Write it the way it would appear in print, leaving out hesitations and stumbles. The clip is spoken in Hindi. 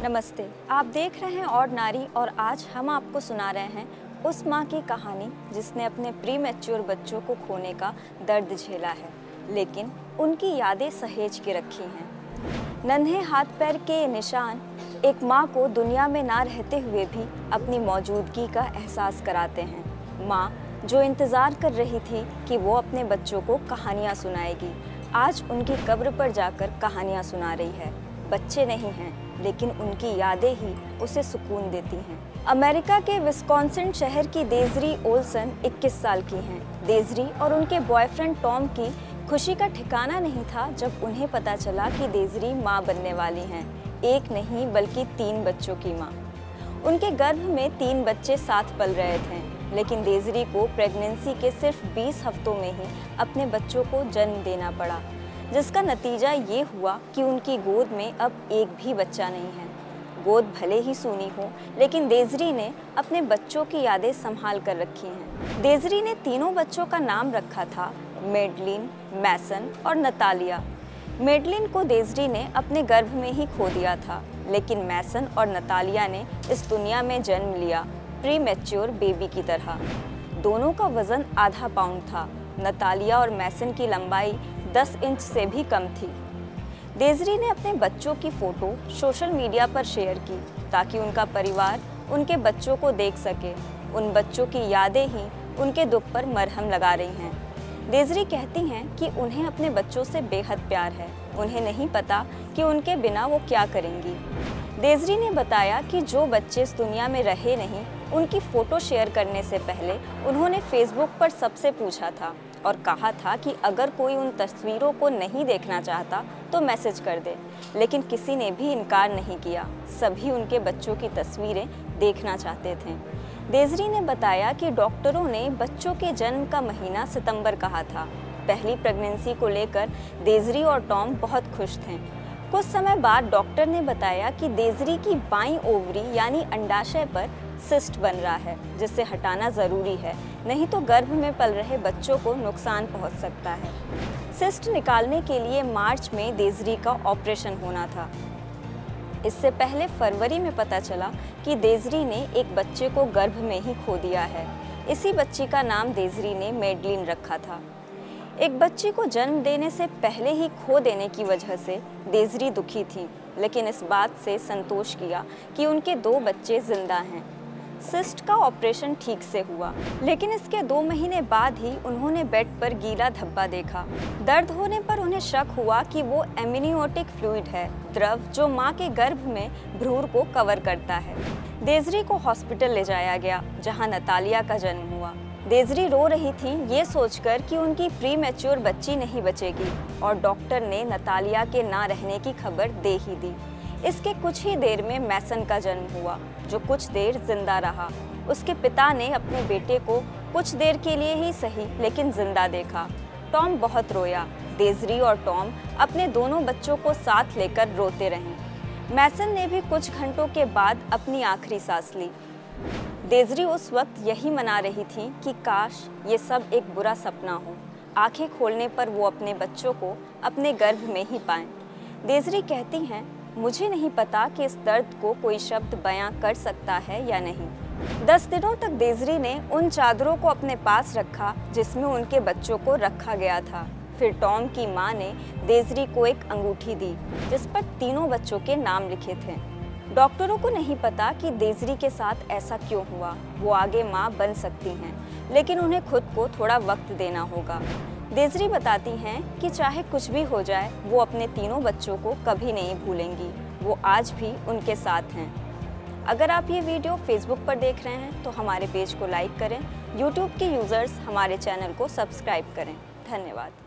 नमस्ते, आप देख रहे हैं और नारी और आज हम आपको सुना रहे हैं उस माँ की कहानी जिसने अपने प्री मैच्योर बच्चों को खोने का दर्द झेला है, लेकिन उनकी यादें सहेज के रखी हैं। नन्हे हाथ पैर के निशान एक माँ को दुनिया में ना रहते हुए भी अपनी मौजूदगी का एहसास कराते हैं। माँ जो इंतज़ार कर रही थी कि वो अपने बच्चों को कहानियाँ सुनाएगी, आज उनकी कब्र पर जाकर कहानियाँ सुना रही है। बच्चे नहीं हैं, लेकिन उनकी यादें ही उसे सुकून देती हैं। अमेरिका के विस्कॉन्सिन शहर की डेज़री ओल्सन 21 साल की हैं। डेज़री और उनके बॉयफ्रेंड टॉम की खुशी का ठिकाना नहीं था जब उन्हें पता चला कि डेज़री माँ बनने वाली हैं। एक नहीं बल्कि 3 बच्चों की माँ। उनके गर्भ में 3 बच्चे साथ पल रहे थे, लेकिन डेज़री को प्रेगनेंसी के सिर्फ 20 हफ्तों में ही अपने बच्चों को जन्म देना पड़ा, जिसका नतीजा ये हुआ कि उनकी गोद में अब एक भी बच्चा नहीं है। गोद भले ही सूनी हो, लेकिन डेज़री ने अपने बच्चों की यादें संभाल कर रखी हैं। डेज़री ने तीनों बच्चों का नाम रखा था मेडलिन, मैसन और नतालिया। मेडलिन को डेज़री ने अपने गर्भ में ही खो दिया था, लेकिन मैसन और नतालिया ने इस दुनिया में जन्म लिया प्री मैच्योर बेबी की तरह। दोनों का वजन आधा पाउंड था। नतालिया और मैसन की लंबाई 10 इंच से भी कम थी। डेज़री ने अपने बच्चों की फ़ोटो सोशल मीडिया पर शेयर की ताकि उनका परिवार उनके बच्चों को देख सके। उन बच्चों की यादें ही उनके दुख पर मरहम लगा रही हैं। डेज़री कहती हैं कि उन्हें अपने बच्चों से बेहद प्यार है। उन्हें नहीं पता कि उनके बिना वो क्या करेंगी। डेज़री ने बताया कि जो बच्चे इस दुनिया में रहे नहीं, उनकी फ़ोटो शेयर करने से पहले उन्होंने फेसबुक पर सबसे पूछा था और कहा था कि अगर कोई उन तस्वीरों को नहीं देखना चाहता तो मैसेज कर दे, लेकिन किसी ने भी इनकार नहीं किया। सभी उनके बच्चों की तस्वीरें देखना चाहते थे। डेज़री ने बताया कि डॉक्टरों ने बच्चों के जन्म का महीना सितंबर कहा था। पहली प्रेगनेंसी को लेकर डेज़री और टॉम बहुत खुश थे। कुछ समय बाद डॉक्टर ने बताया कि डेज़री की बाईं ओवरी यानी अंडाशय पर सिस्ट बन रहा है, जिसे हटाना ज़रूरी है, नहीं तो गर्भ में पल रहे बच्चों को नुकसान पहुंच सकता है। सिस्ट निकालने के लिए मार्च में डेज़री का ऑपरेशन होना था। इससे पहले फरवरी में पता चला कि डेज़री ने एक बच्चे को गर्भ में ही खो दिया है। इसी बच्ची का नाम डेज़री ने मेडलिन रखा था। एक बच्ची को जन्म देने से पहले ही खो देने की वजह से डेज़री दुखी थी, लेकिन इस बात से संतोष किया कि उनके 2 बच्चे जिंदा हैं। सिस्ट का ऑपरेशन ठीक से हुआ, लेकिन इसके 2 महीने बाद ही उन्होंने बेड पर गीला धब्बा देखा। दर्द होने पर उन्हें शक हुआ कि वो एमनियोटिक फ्लूइड है, द्रव जो मां के गर्भ में भ्रूण को कवर करता है। डेज़री को हॉस्पिटल ले जाया गया, जहां नतालिया का जन्म हुआ। डेज़री रो रही थी ये सोचकर कि उनकी प्री मैच्योर बच्ची नहीं बचेगी, और डॉक्टर ने नतालिया के ना रहने की खबर दे ही दी। इसके कुछ ही देर में मैसन का जन्म हुआ, जो कुछ देर जिंदा रहा। उसके पिता ने अपने बेटे को कुछ देर के लिए ही सही, लेकिन जिंदा देखा। टॉम बहुत रोया। डेज़री और टॉम अपने दोनों बच्चों को साथ लेकर रोते रहे। मैसन ने भी कुछ घंटों के बाद अपनी आखिरी सांस ली। डेज़री उस वक्त यही मना रही थी कि काश ये सब एक बुरा सपना हो। आंखें खोलने पर वो अपने बच्चों को अपने गर्भ में ही पाएं। डेज़री कहती हैं, मुझे नहीं पता कि इस दर्द को कोई शब्द बयां कर सकता है या नहीं। 10 दिनों तक डेज़री ने उन चादरों को अपने पास रखा जिसमें उनके बच्चों को रखा गया था। फिर टॉम की मां ने डेज़री को एक अंगूठी दी जिस पर तीनों बच्चों के नाम लिखे थे। डॉक्टरों को नहीं पता कि डेज़री के साथ ऐसा क्यों हुआ। वो आगे मां बन सकती हैं, लेकिन उन्हें खुद को थोड़ा वक्त देना होगा। डेज़री बताती हैं कि चाहे कुछ भी हो जाए, वो अपने तीनों बच्चों को कभी नहीं भूलेंगी। वो आज भी उनके साथ हैं। अगर आप ये वीडियो फेसबुक पर देख रहे हैं तो हमारे पेज को लाइक करें। यूट्यूब के यूज़र्स हमारे चैनल को सब्सक्राइब करें। धन्यवाद।